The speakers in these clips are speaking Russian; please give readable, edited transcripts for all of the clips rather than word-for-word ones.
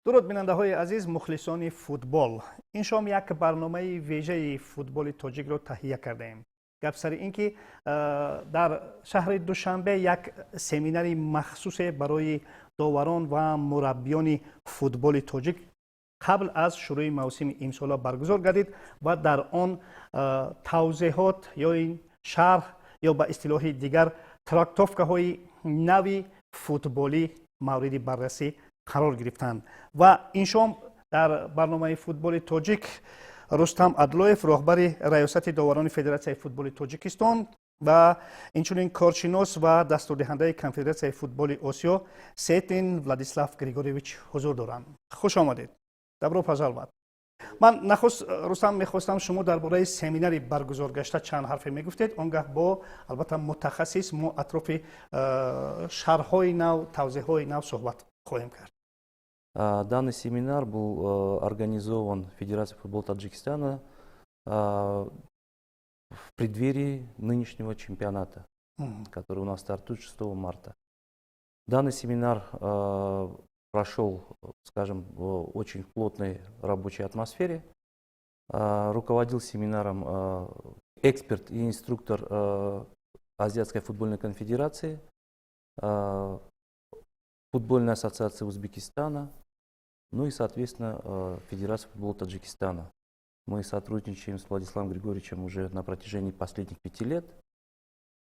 дуруд бинандаҳои азиз, мухлисони футбол. ин шом як барномаи вежаи футболи тоҷикро таҳия кардаем. гап сари ин ки дар шаҳри душанбе як семинари махсусе барои доварон ва мураббиёни футболи тоҷик қабл аз шурӯи мавсими имсола баргузор гардид ва дар он тавзеҳот ё ин шарҳ ё ба истилоҳи дигар трактовкаҳои нави футболӣ мавриди баррасӣ қарор гирифтанд. ва ин шом дар барномаи футболи тоҷик рустам адлоев, роҳбари раёсати доварони федератсияи футболи тоҷикистон ва инчунин коршинос ва дастурдиҳандаи конфедератсияи футболи осиё Сетин Владислав Григорьевич ҳузур доранд. хуш омадед. добро пожаловать. ман нахуст рустам мехостам шумо дар бораи семинари баргузор гашта чанд ҳарфе мегуфтед, он гоҳ бо албатта мутахассис мо атрофи шарҳҳои нав, тавзеҳҳои нав суҳбат хоҳем кард. Данный семинар был организован Федерацией футбола Таджикистана в преддверии нынешнего чемпионата, который у нас стартует 6 марта. Данный семинар прошел, скажем, в очень плотной рабочей атмосфере. Руководил семинаром эксперт и инструктор Азиатской футбольной конфедерации, Футбольной ассоциации Узбекистана, ну и, соответственно, Федерация футбола Таджикистана. Мы сотрудничаем с Владиславом Григорьевичем уже на протяжении последних 5 лет.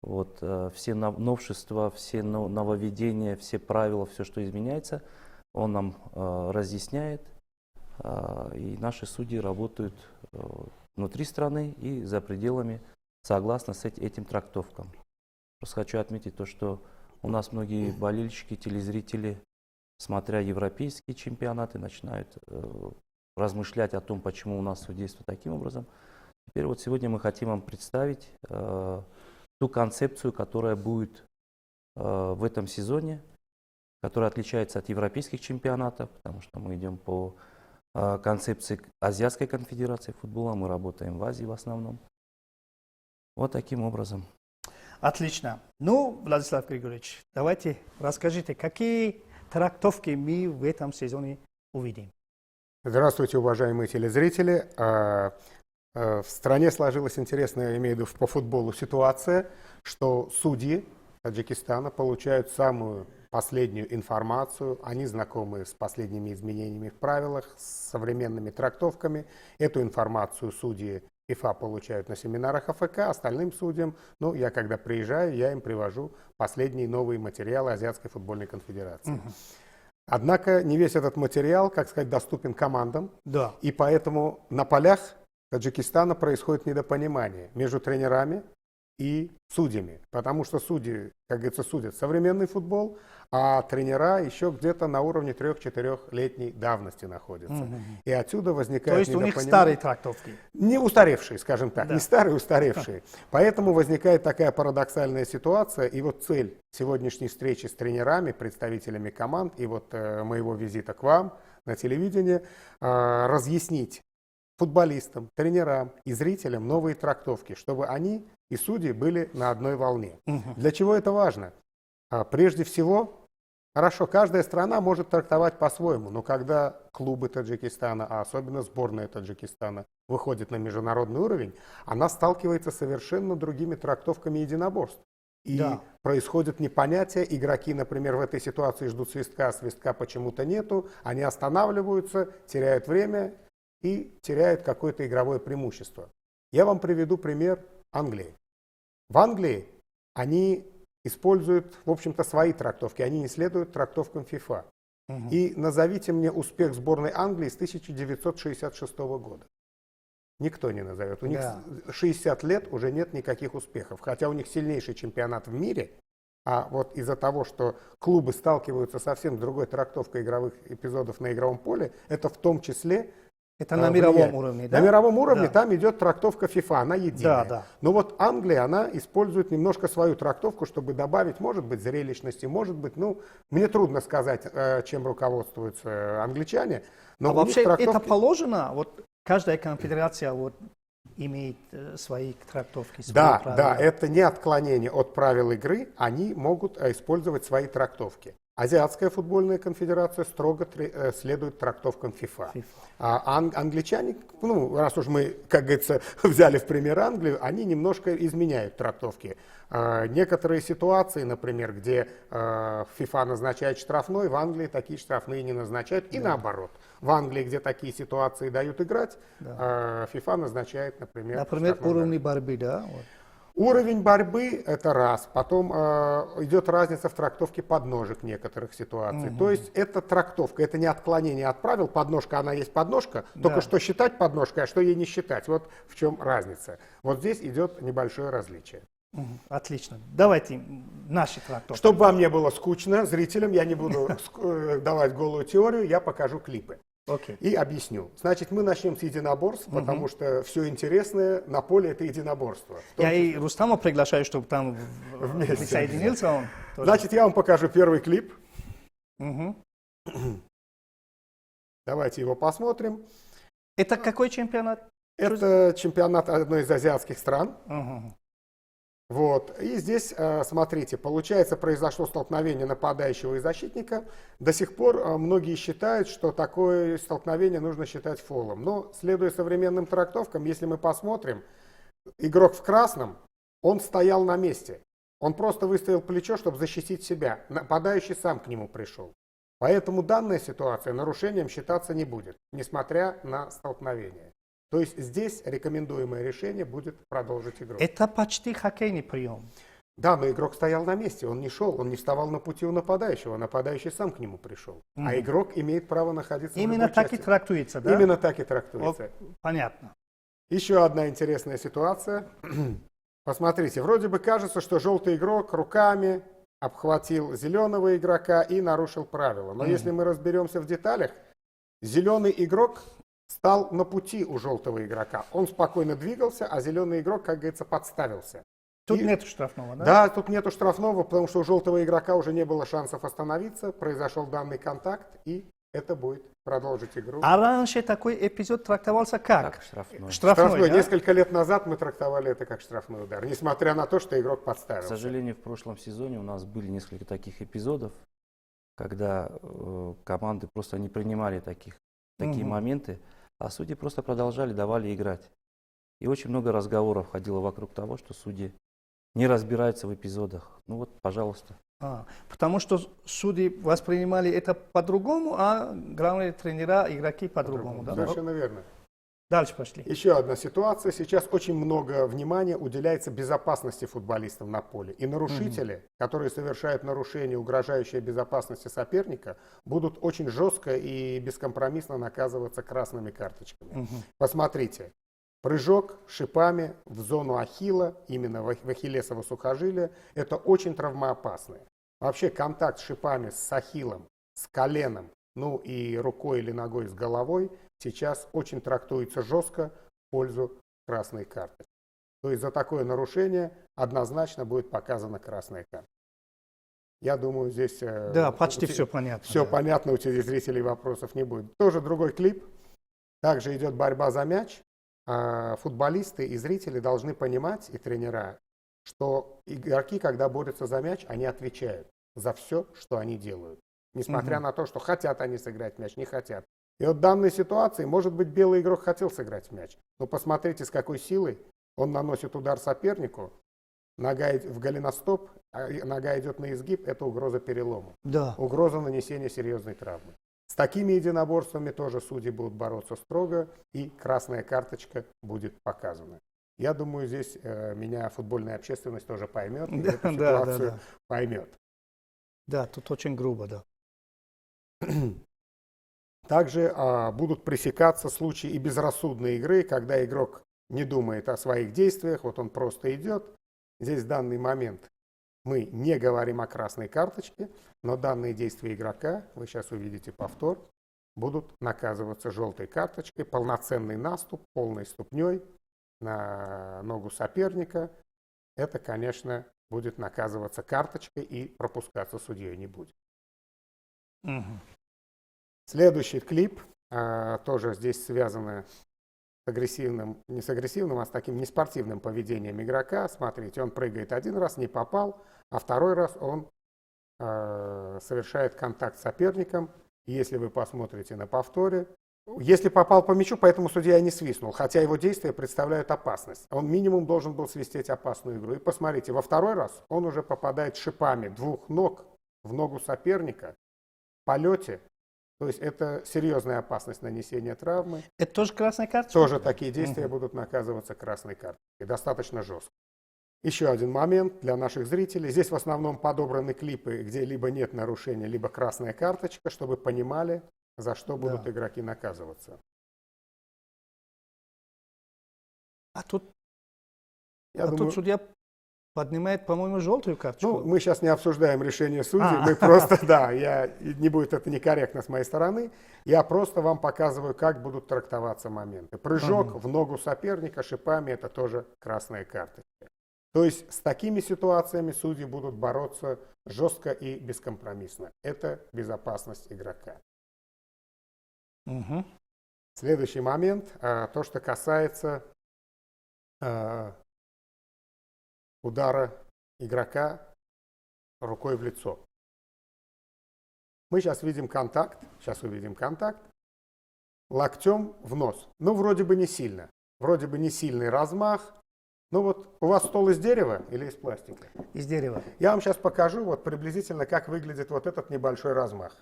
Вот, все новшества, все нововведения, все правила, все, что изменяется, он нам разъясняет. И наши судьи работают внутри страны и за пределами согласно с этим трактовкам. Просто хочу отметить то, что у нас многие болельщики, телезрители, смотря европейские чемпионаты, начинают размышлять о том, почему у нас судейство таким образом. Теперь вот сегодня мы хотим вам представить ту концепцию, которая будет в этом сезоне, которая отличается от европейских чемпионатов, потому что мы идем по концепции Азиатской конфедерации футбола, мы работаем в Азии в основном. Вот таким образом. Отлично. Ну, Владислав Григорьевич, давайте расскажите, какие трактовки мы в этом сезоне увидим. Здравствуйте, уважаемые телезрители. В стране сложилась интересная, я имею в виду по футболу, ситуация, что судьи Таджикистана получают самую последнюю информацию, они знакомы с последними изменениями в правилах, с современными трактовками. Эту информацию судьи ФИФА получают на семинарах АФК, остальным судьям, ну, я когда приезжаю, я им привожу последние новые материалы Азиатской футбольной конфедерации. Однако не весь этот материал, как сказать, доступен командам, Да. И поэтому на полях Таджикистана происходит недопонимание между тренерами и судьями, потому что судьи, как говорится, судят современный футбол, а тренера еще где-то на уровне 3-4-летней давности находятся. И отсюда возникает То есть у них недопонимание. старые трактовки. Не устаревшие, скажем так, Да. не старые, устаревшие. Поэтому возникает такая парадоксальная ситуация, и вот цель сегодняшней встречи с тренерами, представителями команд, и вот моего визита к вам на телевидение, разъяснить футболистам, тренерам и зрителям новые трактовки, чтобы они и судьи были на одной волне. Для чего это важно? Прежде всего, хорошо, каждая страна может трактовать по-своему, но когда клубы Таджикистана, а особенно сборная Таджикистана, выходит на международный уровень, она сталкивается с совершенно другими трактовками единоборств. И происходит непонятие, игроки, например, в этой ситуации ждут свистка, а свистка почему-то нету, они останавливаются, теряют время и теряют какое-то игровое преимущество. Я вам приведу пример Англии. В Англии они используют, в общем-то, свои трактовки, они не следуют трактовкам ФИФА. И назовите мне успех сборной Англии с 1966 года. Никто не назовет. У них 60 лет уже нет никаких успехов, хотя у них сильнейший чемпионат в мире, а вот из-за того, что клубы сталкиваются совсем с другой трактовкой игровых эпизодов на игровом поле, это в том числе это на мировом уровне, да? На мировом уровне там идет трактовка ФИФА, она единая. Да. Но вот Англия, она использует немножко свою трактовку, чтобы добавить, может быть, зрелищности, может быть, ну, мне трудно сказать, чем руководствуются англичане. Но вообще трактовки... это положено? Вот каждая конфедерация вот имеет свои трактовки, свои правила. Да, это не отклонение от правил игры, они могут использовать свои трактовки. Азиатская футбольная конфедерация строго следует трактовкам ФИФА. FIFA. А англичане, ну, раз уж мы, как говорится, взяли в пример Англию, они немножко изменяют трактовки. Некоторые ситуации, например, где ФИФА назначает штрафной, в Англии такие штрафные не назначают. И наоборот. В Англии, где такие ситуации дают играть, ФИФА назначает, например, Например, штрафной уровни удар. борьбы, да? Вот. Уровень борьбы – это раз. Потом идет разница в трактовке подножек некоторых ситуаций. То есть это трактовка, это не отклонение от правил. Подножка, она есть подножка, только Да. что считать подножкой, а что ей не считать. Вот в чем разница. Вот здесь идет небольшое различие. Отлично. Давайте наши трактовки. Чтобы вам не было скучно, зрителям, я не буду давать голую теорию, я покажу клипы. Окей. И объясню. Значит, мы начнем с единоборств, потому что все интересное на поле – это единоборство. Я и Рустама приглашаю, чтобы там Вместе. присоединился он. тоже. Значит, я вам покажу первый клип. Мгм. Давайте его посмотрим. Это какой чемпионат? Это чемпионат одной из азиатских стран. Мгм. Вот. И здесь, смотрите, получается, произошло столкновение нападающего и защитника. До сих пор многие считают, что такое столкновение нужно считать фолом. Но, следуя современным трактовкам, если мы посмотрим, игрок в красном, он стоял на месте. Он просто выставил плечо, чтобы защитить себя. Нападающий сам к нему пришел. Поэтому данная ситуация нарушением считаться не будет, несмотря на столкновение. То есть здесь рекомендуемое решение будет продолжить игру. Это почти хоккейный прием. Да, но игрок стоял на месте, он не шел, он не вставал на пути у нападающего, нападающий сам к нему пришел. А игрок имеет право находиться Именно в любой так и части. трактуется, да? Именно так и трактуется. Понятно. Еще одна интересная ситуация. Посмотрите, вроде бы кажется, что желтый игрок руками обхватил зеленого игрока и нарушил правила. Но если мы разберемся в деталях, зеленый игрок стал на пути у желтого игрока. Он спокойно двигался, а зеленый игрок, как говорится, подставился. Тут И- нет штрафного, да? Да, тут нету штрафного, потому что у желтого игрока уже не было шансов остановиться, произошел данный контакт, и это будет продолжить игру. А раньше такой эпизод трактовался как? Как штрафной. Штрафной, да? Несколько лет назад мы трактовали это как штрафной удар, несмотря на то, что игрок К подставился. сожалению, в прошлом сезоне у нас были несколько таких эпизодов, когда команды просто не принимали такие моменты, а судьи просто продолжали, давали играть. И очень много разговоров ходило вокруг того, что судьи не разбираются в эпизодах. Ну вот, пожалуйста. Потому что судьи воспринимали это по-другому, а главные тренера, игроки по-другому. Да? Совершенно верно. Дальше пошли. Еще одна ситуация. Сейчас очень много внимания уделяется безопасности футболистов на поле. И нарушители, которые совершают нарушение, угрожающее безопасности соперника, будут очень жестко и бескомпромиссно наказываться красными карточками. Посмотрите. Прыжок шипами в зону ахилла, именно в ахиллесово сухожилие, это очень травмоопасно. Вообще контакт шипами с ахиллом, с коленом, ну и рукой или ногой с головой сейчас очень трактуется жестко в пользу красной карты. То есть за такое нарушение однозначно будет показана красная карта. Я думаю, здесь Да, почти все понятно. все да. понятно, у телезрителей вопросов не будет. Тоже другой клип. Также идет борьба за мяч. Футболисты и зрители должны понимать, и тренера, что игроки, когда борются за мяч, они отвечают за все, что они делают. Несмотря на то, что хотят они сыграть мяч, не хотят. И вот в данной ситуации, может быть, белый игрок хотел сыграть в мяч. Но посмотрите, с какой силой он наносит удар сопернику. Нога в голеностоп, а нога идет на изгиб, это угроза перелома. Да. Угроза нанесения серьезной травмы. С такими единоборствами тоже судьи будут бороться строго, и красная карточка будет показана. Я думаю, здесь меня футбольная общественность тоже поймет, и Да, эту да, ситуацию да. поймет. Да, тут очень грубо, да. Также будут пресекаться случаи и безрассудной игры, когда игрок не думает о своих действиях, вот он просто идет. Здесь в данный момент мы не говорим о красной карточке, но данные действия игрока, вы сейчас увидите повтор, будут наказываться желтой карточкой, полноценный наступ, полной ступней на ногу соперника. Это, конечно, будет наказываться карточкой и пропускаться судьей не будет. Мгм. Следующий клип тоже здесь связано с агрессивным, не с агрессивным, а с таким неспортивным поведением игрока. Смотрите, он прыгает один раз, не попал, а второй раз он совершает контакт с соперником. Если вы посмотрите на повторе, если попал по мячу, поэтому судья и не свистнул, хотя его действия представляют опасность. Он минимум должен был свистеть опасную игру. И посмотрите, во второй раз он уже попадает шипами двух ног в ногу соперника в полете. То есть это серьезная опасность нанесения травмы. Это тоже красная карточка? Тоже такие действия будут наказываться красной карточкой. Достаточно жестко. Еще один момент для наших зрителей. Здесь в основном подобраны клипы, где либо нет нарушения, либо красная карточка, чтобы понимали, за что будут игроки наказываться. А тут, Я думаю, тут судья поднимает, по-моему, желтую карточку. ну, мы сейчас не обсуждаем решение судей, мы просто, не будет это некорректно с моей стороны, я просто вам показываю, как будут трактоваться моменты. Прыжок в ногу соперника шипами – это тоже красная карточка. То есть с такими ситуациями судьи будут бороться жестко и бескомпромиссно. Это безопасность игрока. Следующий момент, то, что касается удара игрока рукой в лицо. Мы сейчас видим контакт, увидим контакт, локтем в нос. Ну, вроде бы не сильно, вроде бы не сильный размах. Ну вот у вас стол из дерева или из пластика? Из дерева. Я вам сейчас покажу вот приблизительно, как выглядит вот этот небольшой размах.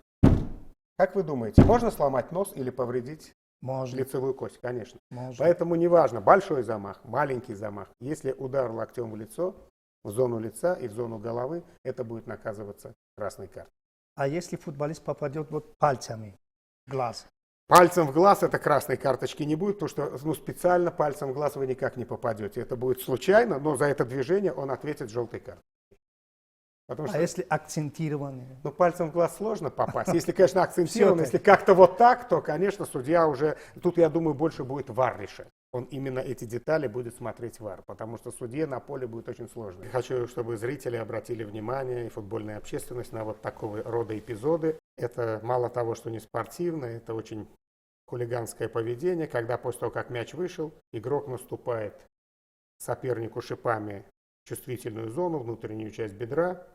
Как вы думаете, можно сломать нос или повредить Можно. лицевую кость? Конечно. Можно. Поэтому неважно, большой замах, маленький замах. Если удар локтем в лицо, в зону лица и в зону головы, это будет наказываться красной картой. А если футболист попадет вот пальцами в глаз? Пальцем в глаз это красной карточки не будет, потому что специально пальцем в глаз вы никак не попадете. Это будет случайно, но за это движение он ответит желтой картой. Потому что, если акцентированные? ну, пальцем в глаз сложно попасть. Если, конечно, акцентировано, если как-то вот так, то, конечно, судья уже... Тут, я думаю, больше будет ВАР решать. Он именно эти детали будет смотреть ВАР, потому что судье на поле будет очень сложно. Я хочу, чтобы зрители обратили внимание и футбольная общественность на вот такого рода эпизоды. Это мало того, что не спортивно, это очень хулиганское поведение, когда после того, как мяч вышел, игрок наступает сопернику шипами в чувствительную зону, внутреннюю часть бедра.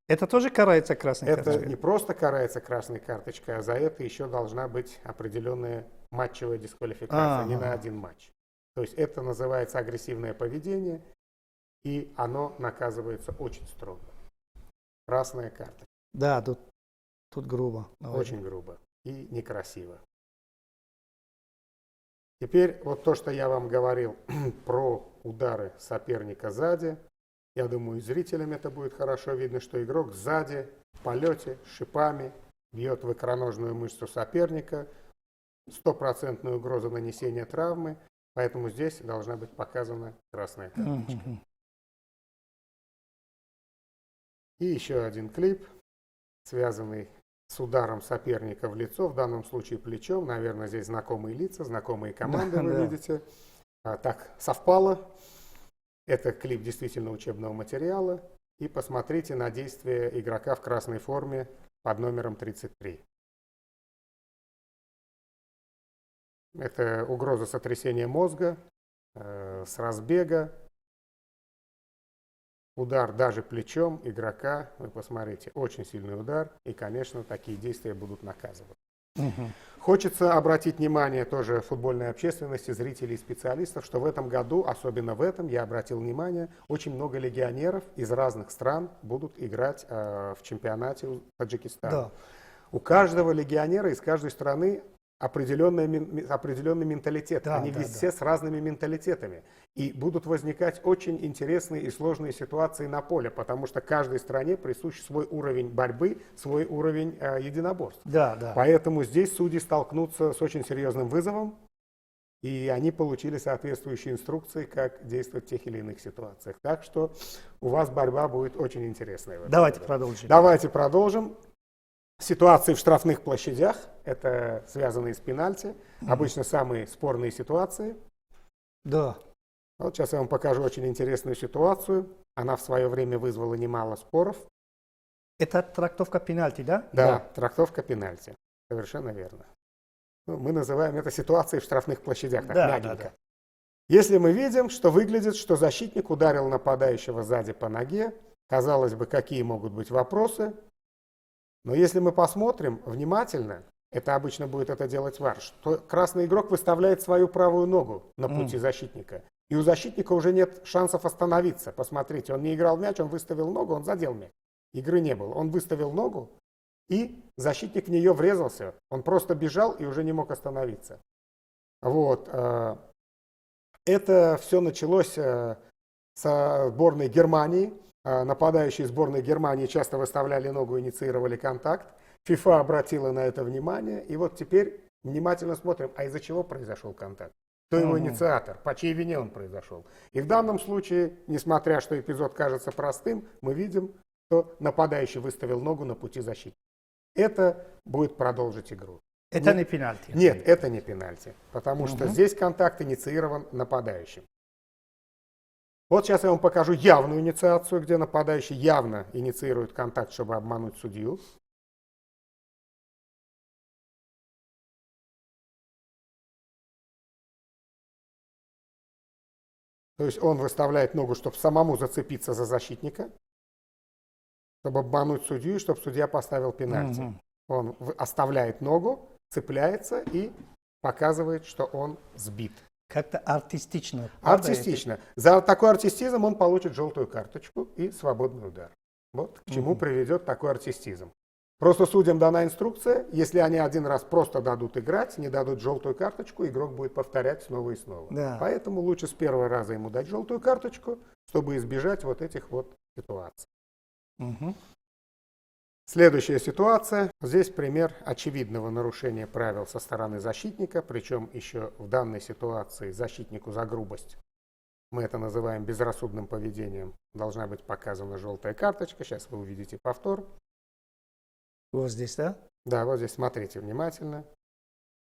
Это тоже карается красной Это карточкой? не просто карается красной карточкой, а за это еще должна быть определенная матчевая дисквалификация, не на один матч. То есть это называется агрессивное поведение, и оно наказывается очень строго. Красная карточка. Да, тут грубо. Очень грубо и некрасиво. Теперь вот то, что я вам говорил про удары соперника сзади. Я думаю, зрителям это будет хорошо видно, что игрок сзади в полете шипами бьет в икроножную мышцу соперника. 100% угроза нанесения травмы, поэтому здесь должна быть показана красная карточка. И еще один клип, связанный с ударом соперника в лицо, в данном случае плечом. Наверное, здесь знакомые лица, знакомые команды, вы видите. Так совпало. Это клип действительно учебного материала. И посмотрите на действие игрока в красной форме под номером 33. Это угроза сотрясения мозга с разбега. Удар даже плечом игрока. Вы посмотрите, очень сильный удар. И, конечно, такие действия будут наказывать. Хочется обратить внимание тоже футбольной общественности, зрителей и специалистов, что в этом году, особенно в этом, я обратил внимание, очень много легионеров из разных стран будут играть в чемпионате Таджикистана. Да. У каждого легионера из каждой страны определенный менталитет. Они все с разными менталитетами. И будут возникать очень интересные и сложные ситуации на поле, потому что каждой стране присущ свой уровень борьбы, свой уровень единоборств. Поэтому здесь судьи столкнутся с очень серьезным вызовом, и они получили соответствующие инструкции, как действовать в тех или иных ситуациях. Так что у вас борьба будет очень интересная. Давайте продолжим. Давайте продолжим. Ситуации в штрафных площадях, это связанные с пенальти, обычно самые спорные ситуации. Да. Вот сейчас я вам покажу очень интересную ситуацию. Она в свое время вызвала немало споров. Это трактовка пенальти, да? Да, трактовка пенальти. Совершенно верно. Ну, мы называем это ситуацией в штрафных площадях, так мягенько. Если мы видим, что выглядит, что защитник ударил нападающего сзади по ноге, Казалось бы, какие могут быть вопросы? Но если мы посмотрим внимательно, это обычно будет это делать ВАР, что красный игрок выставляет свою правую ногу на пути защитника. И у защитника уже нет шансов остановиться. Посмотрите, он не играл в мяч, он выставил ногу, он задел мяч. Игры не было. Он выставил ногу, и защитник в нее врезался. Он просто бежал и уже не мог остановиться. Вот. Это все началось со сборной Германии. Нападающие сборной Германии часто выставляли ногу, инициировали контакт. ФИФА обратила на это внимание. И вот теперь внимательно смотрим, а из-за чего произошел контакт? Кто его инициатор? По чьей вине он произошел? И в данном случае, несмотря что эпизод кажется простым, мы видим, что нападающий выставил ногу на пути защиты. Это будет продолжить игру. Это не пенальти. Нет, это не пенальти, потому что здесь контакт инициирован нападающим. Вот сейчас я вам покажу явную инициацию, где нападающий явно инициирует контакт, чтобы обмануть судью. То есть он выставляет ногу, чтобы самому зацепиться за защитника, чтобы обмануть судью, и чтобы судья поставил пенальти. Он оставляет ногу, цепляется и показывает, что он сбит. Как-то артистично. Артистично. За такой артистизм он получит желтую карточку и свободный удар. Вот к чему приведет такой артистизм. Просто судьям дана инструкция, если они один раз просто дадут играть, не дадут желтую карточку, игрок будет повторять снова и снова. Да. Поэтому лучше с первого раза ему дать желтую карточку, чтобы избежать вот этих вот ситуаций. Следующая ситуация. Здесь пример очевидного нарушения правил со стороны защитника, причем еще в данной ситуации защитнику за грубость, мы это называем безрассудным поведением, должна быть показана желтая карточка. Сейчас вы увидите повтор. Вот здесь, да? Да, вот здесь смотрите внимательно.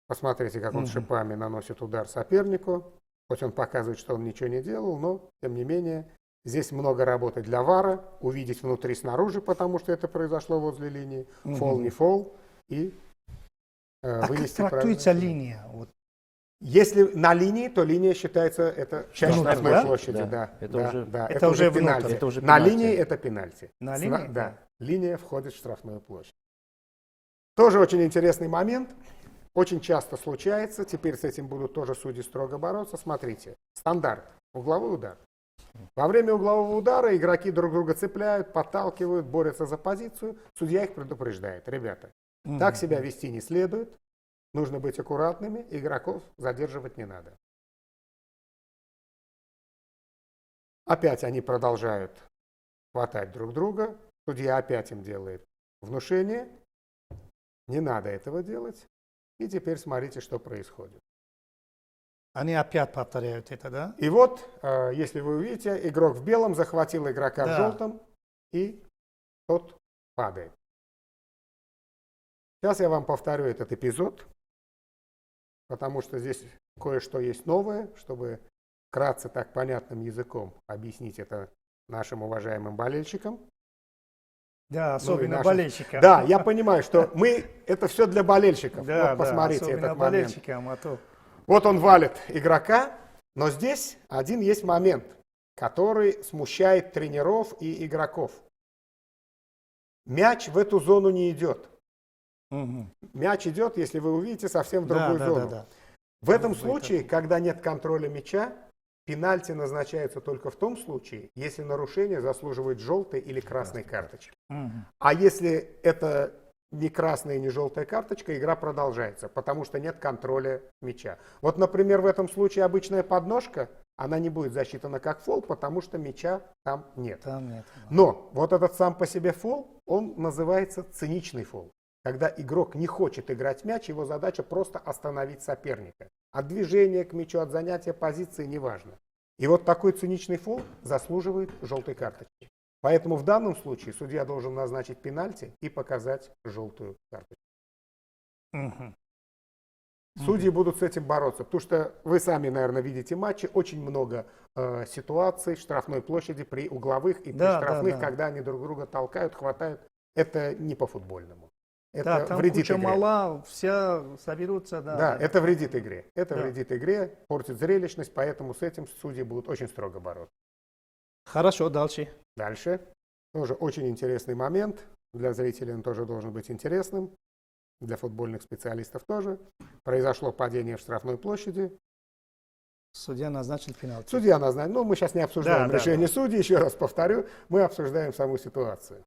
Посмотрите, как он шипами наносит удар сопернику. Хоть он показывает, что он ничего не делал, но тем не менее здесь много работы для ВАРа, увидеть внутри-снаружи, потому что это произошло возле линии, фол, не фол, и вынести как трактуется правильно. линия? Вот. Если на линии, то линия считается, это часть Внутрь, штрафной да? площади. Да. Да, Это да, уже- да, это уже пенальти. внутрь. Это уже На пенальти. линии это пенальти. На линии? Да, линия входит в штрафную площадь. Тоже очень интересный момент. Очень часто случается, теперь с этим будут тоже судьи строго бороться. Смотрите, стандарт, угловой удар. Во время углового удара игроки друг друга цепляют, подталкивают, борются за позицию. Судья их предупреждает. Ребята, так себя вести не следует. Нужно быть аккуратными, игроков задерживать не надо. Опять они продолжают хватать друг друга. Судья опять им делает внушение. Не надо этого делать. И теперь смотрите, что происходит. Они опять повторяют это, да? И вот, если вы увидите, игрок в белом захватил игрока в желтом, и тот падает. Сейчас я вам повторю этот эпизод, потому что здесь кое-что есть новое, чтобы вкратце так понятным языком объяснить это нашим уважаемым болельщикам. Да, особенно нашим. болельщикам. Да, я понимаю, что это все для болельщиков. Да, Вот посмотрите особенно этот момент. болельщикам, а то... Вот он валит игрока, но здесь один есть момент, который смущает тренеров и игроков. Мяч в эту зону не идет. Мяч идет, если вы увидите, совсем в другую зону. В этом случае, когда нет контроля мяча, пенальти назначается только в том случае, если нарушение заслуживает желтой или красной карточки. А если это ни красная, ни желтая карточка, игра продолжается, потому что нет контроля мяча. Вот, например, в этом случае обычная подножка, она не будет засчитана как фол, потому что мяча там нет. Там нет. Но вот этот сам по себе фол, он называется циничный фол. Когда игрок не хочет играть мяч, его задача просто остановить соперника. От движения к мячу, от занятия позиции, неважно. И вот такой циничный фол заслуживает желтой карточки. Поэтому в данном случае судья должен назначить пенальти и показать желтую карточку. Судьи будут с этим бороться, потому что вы сами, наверное, видите матчи, очень много ситуаций в штрафной площади при угловых и при штрафных, когда они друг друга толкают, хватают. Это не по-футбольному. Это там вредит куча игре. мала, все соберутся. Да, это вредит игре. Это вредит игре, портит зрелищность, поэтому с этим судьи будут очень строго бороться. Хорошо, дальше. Дальше. Тоже очень интересный момент. Для зрителей он тоже должен быть интересным. Для футбольных специалистов тоже. Произошло падение в штрафной площади. Судья назначил пенальти. Судья назначил. Ну, мы сейчас не обсуждаем Да, решение да. судьи, еще раз повторю. Мы обсуждаем саму ситуацию.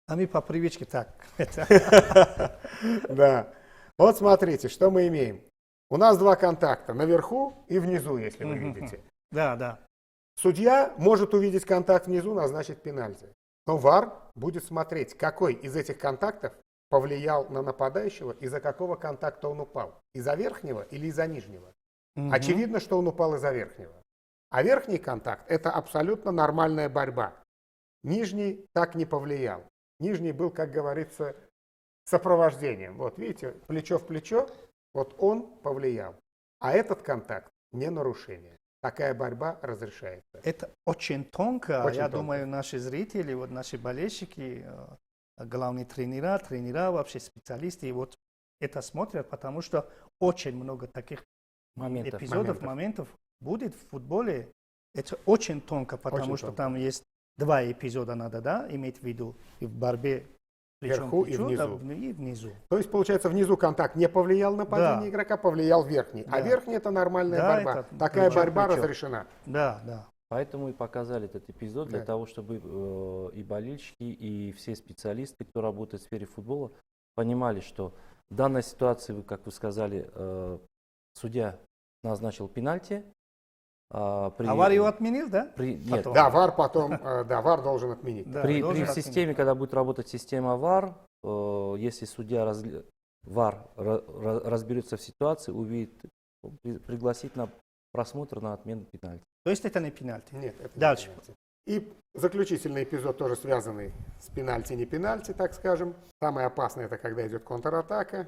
А мы по привычке так. Да. Вот смотрите, что мы имеем. У нас два контакта. Наверху и внизу, если вы видите. Да, да. Судья может увидеть контакт внизу, назначить пенальти. Но ВАР будет смотреть, какой из этих контактов повлиял на нападающего, из-за какого контакта он упал. Из-за верхнего или из-за нижнего. Очевидно, что он упал из-за верхнего. А верхний контакт – это абсолютно нормальная борьба. Нижний так не повлиял. Нижний был, как говорится, сопровождением. Вот видите, плечо в плечо, вот он повлиял. А этот контакт не нарушение. Такая борьба разрешается. Это очень тонко. Очень Я тонко. думаю, наши зрители, вот наши болельщики, главные тренера, вообще специалисты, вот это смотрят, потому что очень много таких эпизодов, моментов будет в футболе. Это очень тонко, потому Очень что тонко. там есть два эпизода, надо, да, иметь в виду, и в борьбе плечом Вверху к и плечу, да, внизу. и внизу. То есть, получается, внизу контакт не повлиял на падение Да. игрока, повлиял верхний. А Да. верхний – это нормальная Да, борьба. это Такая плечо в борьба плечо. разрешена. Да, да. Поэтому и показали этот эпизод для Да. того, чтобы и болельщики, и все специалисты, кто работает в сфере футбола, понимали, что в данной ситуации, как вы сказали, судья назначил пенальти. Аварию отменил, да? Нет, Потом. Да, ВАР потом, да, ВАР должен отменить. Да, при должен системе, когда будет работать система ВАР, если судья ВАР разберется в ситуации, увидит, пригласить на просмотр на отмену пенальти. То есть это не пенальти. Нет, это не Дальше. пенальти. И заключительный эпизод, тоже связанный с пенальти, не пенальти, так скажем. Самое опасное – это когда идет контратака.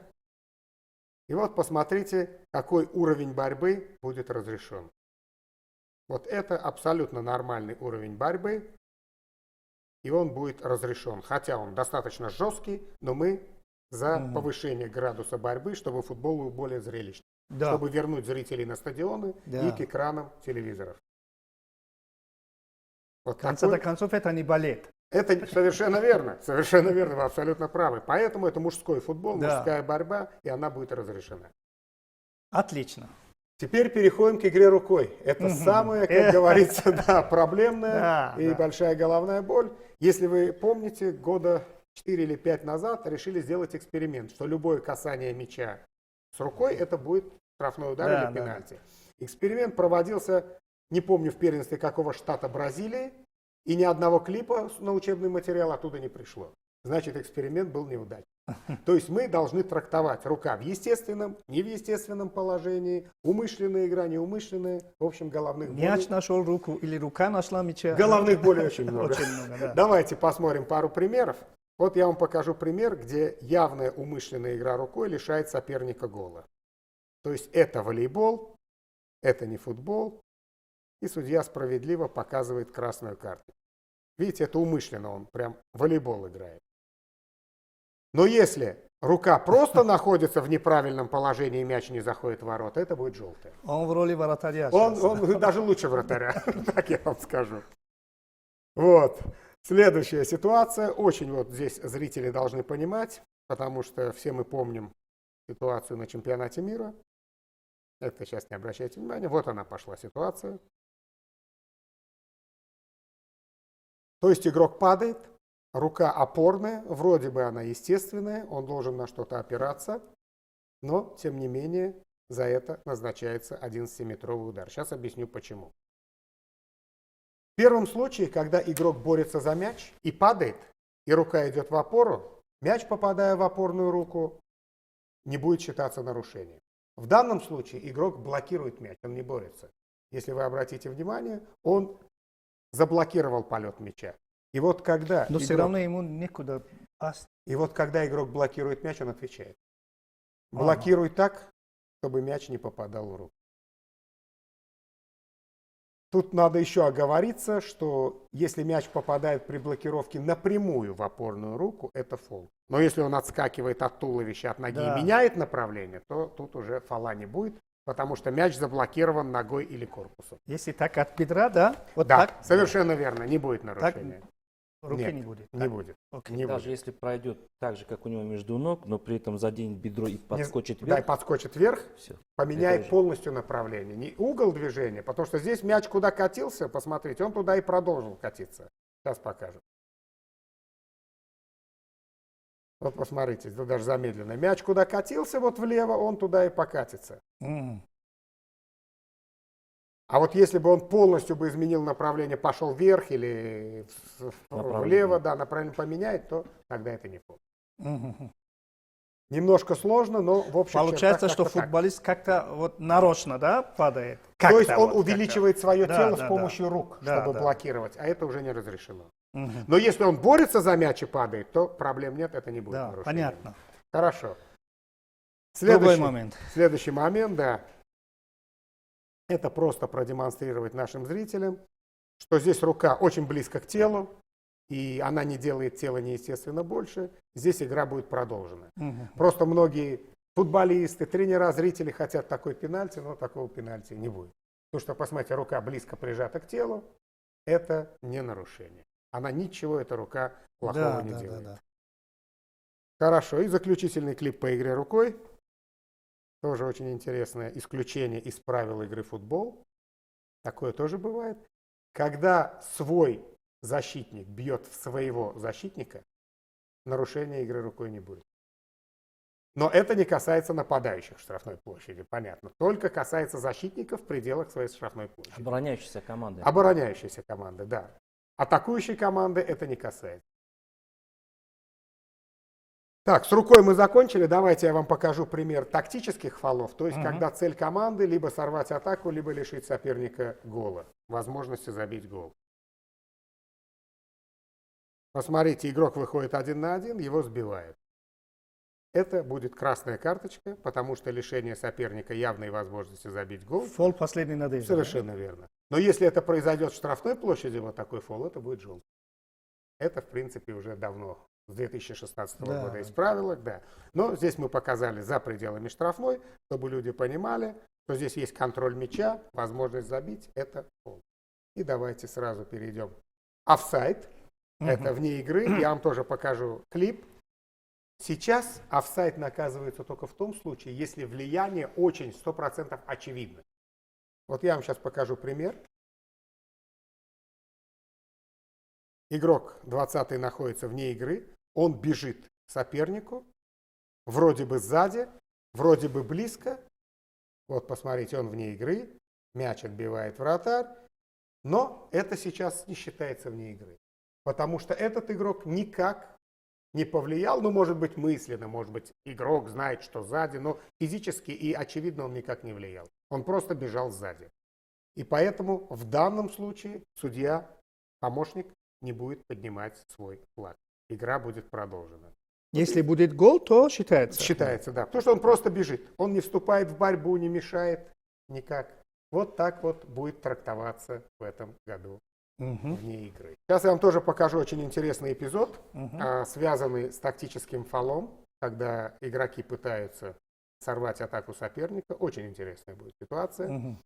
И вот посмотрите, какой уровень борьбы будет разрешен. Вот это абсолютно нормальный уровень борьбы, и он будет разрешен. Хотя он достаточно жесткий, но мы за повышение градуса борьбы, чтобы футбол был более зрелищный. Да. Чтобы вернуть зрителей на стадионы Да. и к экранам телевизоров. Вот В конце такой- концов, это не балет. Это совершенно верно, вы абсолютно правы. Поэтому это мужской футбол, Да. мужская борьба, и она будет разрешена. Отлично. Теперь переходим к игре рукой. Это самая, как говорится, да, проблемная Да, и да. большая головная боль. Если вы помните, года 4 или 5 назад решили сделать эксперимент, что любое касание мяча с рукой, это будет штрафной удар Да, или да, пенальти. Эксперимент проводился, не помню в первенстве какого штата Бразилии, и ни одного клипа на учебный материал оттуда не пришло. Значит, эксперимент был неудачный. То есть мы должны трактовать рука в естественном, не в естественном положении, умышленная игра, неумышленная, в общем, головных Мяч болей. нашел руку или рука нашла мяча. Головных болей очень много. Очень много, да. Давайте посмотрим пару примеров. Вот я вам покажу пример, где явная умышленная игра рукой лишает соперника гола. То есть это волейбол, это не футбол, и судья справедливо показывает красную карту. Видите, это умышленно, он прям волейбол играет. Но если рука просто находится в неправильном положении и мяч не заходит в ворота, это будет желтое. Он в роли вратаря. Он сейчас. даже лучше вратаря, так я вам скажу. Вот. Следующая ситуация. Очень вот здесь зрители должны понимать, потому что все мы помним ситуацию на чемпионате мира. Это сейчас не обращайте внимания. Вот она пошла ситуация. То есть игрок падает, рука опорная, вроде бы она естественная, он должен на что-то опираться, но, тем не менее, за это назначается 11-метровый удар. Сейчас объясню почему. В первом случае, когда игрок борется за мяч и падает, и рука идет в опору, мяч, попадая в опорную руку, не будет считаться нарушением. В данном случае игрок блокирует мяч, он не борется. Если вы обратите внимание, он заблокировал полет мяча. И вот когда Но все равно ему некуда пасть. и вот когда игрок блокирует мяч, он отвечает. Блокируй так, чтобы мяч не попадал в руку. Тут надо еще оговориться, что если мяч попадает при блокировке напрямую в опорную руку, это фол. Но если он отскакивает от туловища, от ноги Да. и меняет направление, то тут уже фола не будет, потому что мяч заблокирован ногой или корпусом. Если так от бедра, да? Вот Да, так? совершенно верно, не будет нарушения. Руки Нет, не будет. Не Так. будет. Окей. Не Даже будет. если пройдет так же, как у него между ног, но при этом заденет бедро и подскочит Да, и вверх, подскочит вверх, все. поменяет Это уже- полностью направление. Не угол движения, потому что здесь мяч куда катился, посмотрите, он туда и продолжил катиться. Сейчас покажем. Вот посмотрите, тут даже замедленно. Мяч куда катился, вот влево, он туда и покатится. М. А вот если бы он полностью бы изменил направление, пошел вверх или Направление. влево, да, направление поменяет, то тогда это не фол. Мгм. Немножко сложно, но в общем Получается, что футболист как-то вот нарочно, да, падает? То есть Как-то он вот увеличивает свое Да, тело да, с да. помощью рук, Да, чтобы да. блокировать, а это уже не разрешено. Мгм. Но если он борется за мяч и падает, то проблем нет, это не будет Да, нарушением. понятно. Хорошо. Другой момент. Следующий момент, да. Это просто продемонстрировать нашим зрителям, что здесь рука очень близко к телу, и она не делает тело неестественно больше. Здесь игра будет продолжена. Мгм. Просто многие футболисты, тренера, зрители хотят такой пенальти, но такого пенальти не будет. Потому что, посмотрите, рука близко прижата к телу, это не нарушение. Она ничего, эта рука плохого Да, не да, делает. да, да. Хорошо, и заключительный клип по игре рукой. Тоже очень интересное исключение из правил игры в футбол. Такое тоже бывает. Когда свой защитник бьет в своего защитника, нарушения игры рукой не будет. Но это не касается нападающих в штрафной площади, понятно. Только касается защитников в пределах своей штрафной площади. Обороняющаяся команда. Обороняющиеся команды, да. Атакующей команды это не касается. Так, с рукой мы закончили. Давайте я вам покажу пример тактических фолов. То есть, когда цель команды либо сорвать атаку, либо лишить соперника гола. Возможности забить гол. Посмотрите, игрок выходит 1 на 1, его сбивают. Это будет красная карточка, потому что лишение соперника явной возможности забить гол. Фол последней надежды. Совершенно верно. Но если это произойдет в штрафной площади, вот такой фол, это будет желтый. Это, в принципе, уже давно, с 2016 Да. года есть правила, да. Но здесь мы показали за пределами штрафной, чтобы люди понимали, что здесь есть контроль мяча, возможность забить, это фол. И давайте сразу перейдем. Офсайд, это вне игры, я вам тоже покажу клип. Сейчас офсайд наказывается только в том случае, если влияние очень 100% очевидно. Вот я вам сейчас покажу пример. Игрок 20-й находится вне игры, он бежит к сопернику, вроде бы сзади, вроде бы близко. Вот посмотрите, он вне игры, мяч отбивает вратарь, но это сейчас не считается вне игры. Потому что этот игрок никак не повлиял, ну, может быть, мысленно, может быть, игрок знает, что сзади, но физически и очевидно он никак не влиял. Он просто бежал сзади. И поэтому в данном случае судья, помощник, не будет поднимать свой флаг. Игра будет продолжена. Если будет гол, то считается. Считается, да. Потому что он просто бежит. Он не вступает в борьбу, не мешает никак. Вот так вот будет трактоваться в этом году вне игры. Сейчас я вам тоже покажу очень интересный эпизод, связанный с тактическим фолом, когда игроки пытаются сорвать атаку соперника. Очень интересная будет ситуация.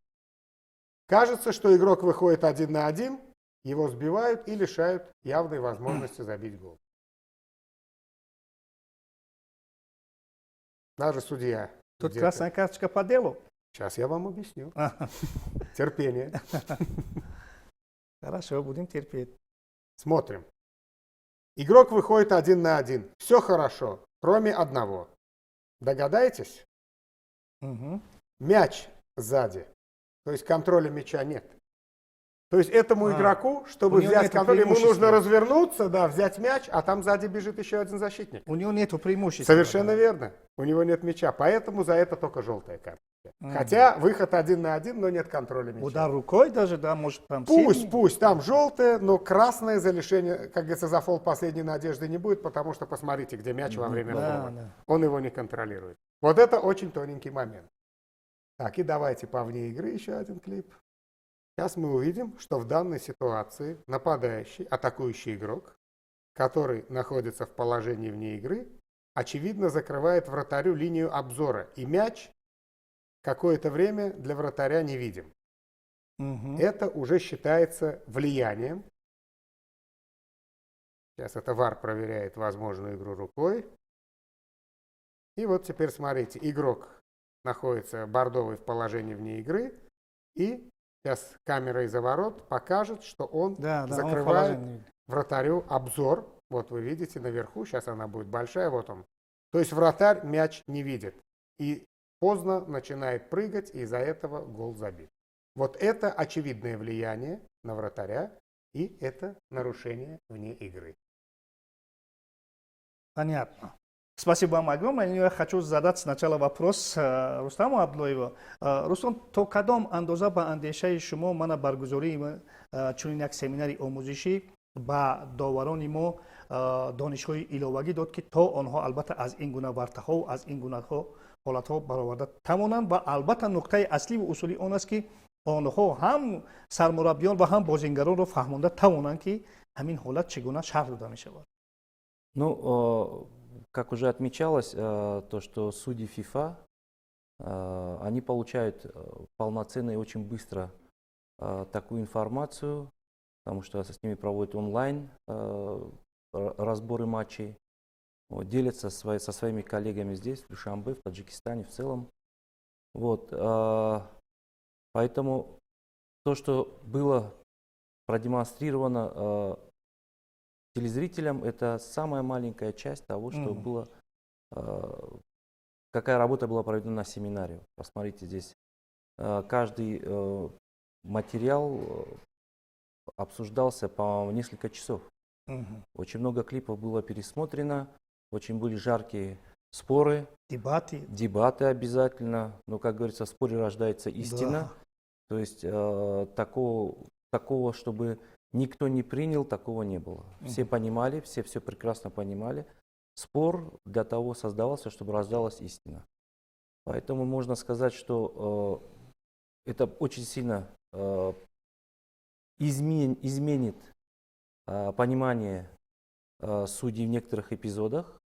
Кажется, что игрок выходит 1 на 1, его сбивают и лишают явной возможности забить гол. Даже судья. Тут где-то- красная карточка по делу. Сейчас я вам объясню. Ага. Терпение. Хорошо, будем терпеть. Смотрим. Игрок выходит 1 на 1. Все хорошо, кроме одного. Догадаетесь? Мгм. Мяч сзади. То есть контроля мяча нет. То есть этому игроку, у чтобы него взять нету контроль, ему нужно преимущества. развернуться, да, взять мяч, а там сзади бежит еще один защитник. У него нет преимущества. Совершенно верно. У него нет мяча, поэтому за это только желтая карта. Хотя выход 1 на 1, но нет контроля мяча. Удар рукой даже, да, может там Пусть, там желтое, но красное за лишение, как говорится, за фол последней надежды не будет, потому что посмотрите, где мяч во время Да, фола. да. Он его не контролирует. Вот это очень тоненький момент. Так, и давайте по вне игры еще один клип. Сейчас мы увидим, что в данной ситуации нападающий, атакующий игрок, который находится в положении вне игры, очевидно закрывает вратарю линию обзора. И мяч какое-то время для вратаря невидим. Это уже считается влиянием. Сейчас это ВАР проверяет возможную игру рукой. И вот теперь смотрите, игрок находится бордовый в положении вне игры. И сейчас камера из-за ворот покажет, что он закрывает вратарю обзор. Вот вы видите наверху, сейчас она будет большая, вот он. То есть вратарь мяч не видит. И поздно начинает прыгать, и из-за этого гол забит. Вот это очевидное влияние на вратаря, и это нарушение вне игры. Понятно. Спасибо вам огромное. Я хочу задать сначала вопрос Рустаму Абдуллоеву. Рустам, то кадом андоза ба андешаи шумо мана баргузории чунин як семинари омӯзишӣ ба доварони мо донишҳои иловагӣ дод ки то онҳо албатта аз ин гуна вартаҳо аз ин гуна ҳолатҳо бароварда тавонанд ва албатта нуқтаи аслӣ ва усулӣ он аст ки онҳо ҳам сармураббиён ва ҳам бозингаронро фаҳмонда тавонанд ки ҳамин ҳолат чӣ гуна шарҳ дода мешавад. Ну, как уже отмечалось, то, что судьи ФИФА, они получают полноценно и очень быстро такую информацию, потому что с ними проводят онлайн разборы матчей, делятся со своими коллегами здесь, в Душанбе, в Таджикистане в целом. Вот, поэтому то, что было продемонстрировано телезрителям, это самая маленькая часть того, что было, какая работа была проведена на семинаре. Посмотрите здесь, каждый материал обсуждался по несколько часов. Очень много клипов было пересмотрено, очень были жаркие споры. Дебаты обязательно, но, как говорится, в споре рождается истина. Да. То есть такого, чтобы никто не принял, такого не было. Все понимали, все прекрасно понимали. Спор для того создавался, чтобы рождалась истина. Поэтому можно сказать, что это очень сильно изменит понимание судей в некоторых эпизодах.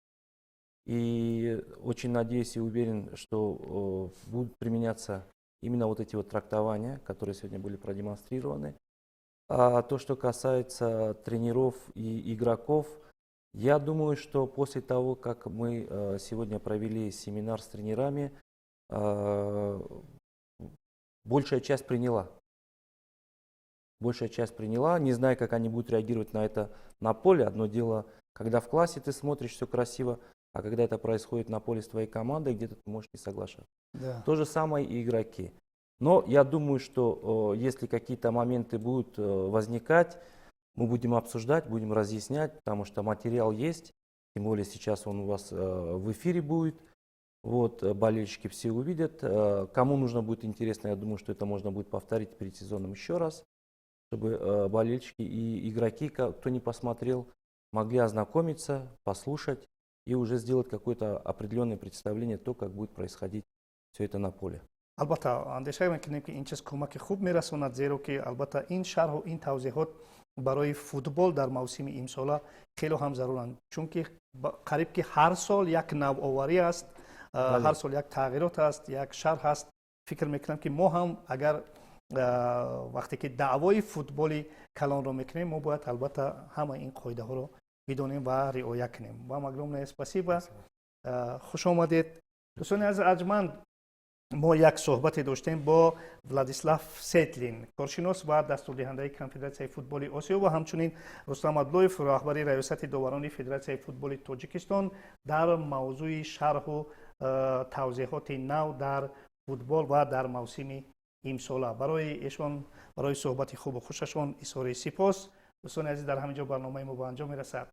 И очень надеюсь и уверен, что будут применяться именно вот эти вот трактования, которые сегодня были продемонстрированы. А то, что касается тренеров и игроков, я думаю, что после того, как мы сегодня провели семинар с тренерами, большая часть приняла. Большая часть приняла, не знаю, как они будут реагировать на это на поле. Одно дело, когда в классе ты смотришь, все красиво, а когда это происходит на поле с твоей командой, где-то ты можешь не соглашаться. Да. То же самое и игроки. Но я думаю, что если какие-то моменты будут возникать, мы будем обсуждать, будем разъяснять, потому что материал есть, тем более сейчас он у вас в эфире будет. Вот, болельщики все увидят. Кому нужно будет интересно, я думаю, что это можно будет повторить перед сезоном еще раз, чтобы болельщики и игроки, кто не посмотрел, могли ознакомиться, послушать и уже сделать какое-то определенное представление, то, как будет происходить все это на поле. البته اندیشه میکنیم که این چیز کمک خوب میرسوند زیرا که البته این شرح و این توضیحات برای فوتبال در موسم امسال خیلی هم ضرورند چون که قریب که هر سال یک نوآوری است هر سال یک تغییرات است یک شرح است فکر میکنم که ما هم اگر وقتی که دعوای فوتبال کلان رو میکنیم ما باید البته همه این قاعده ها رو بدونیم و رعایت کنیم و مگرم اسپاسیبا خوش آمدید دوستان از ارجمند ما یک صحبت داشتیم با ولادیسلاف سیتلین کارشناس و دستوردهنده کنفدراسیون فوتبال آسیا و همچنین رستم عبداللویف رهبر ریاست داوران فدراسیون فوتبال تاجیکستان در موضوع شرح و توضیحات نو در فوتبال و در موسم امسال برای ایشان برای صحبت خوب و خوششان اظهار سپاس دوستان عزیز در همینجا برنامه ما به انجام میرسد.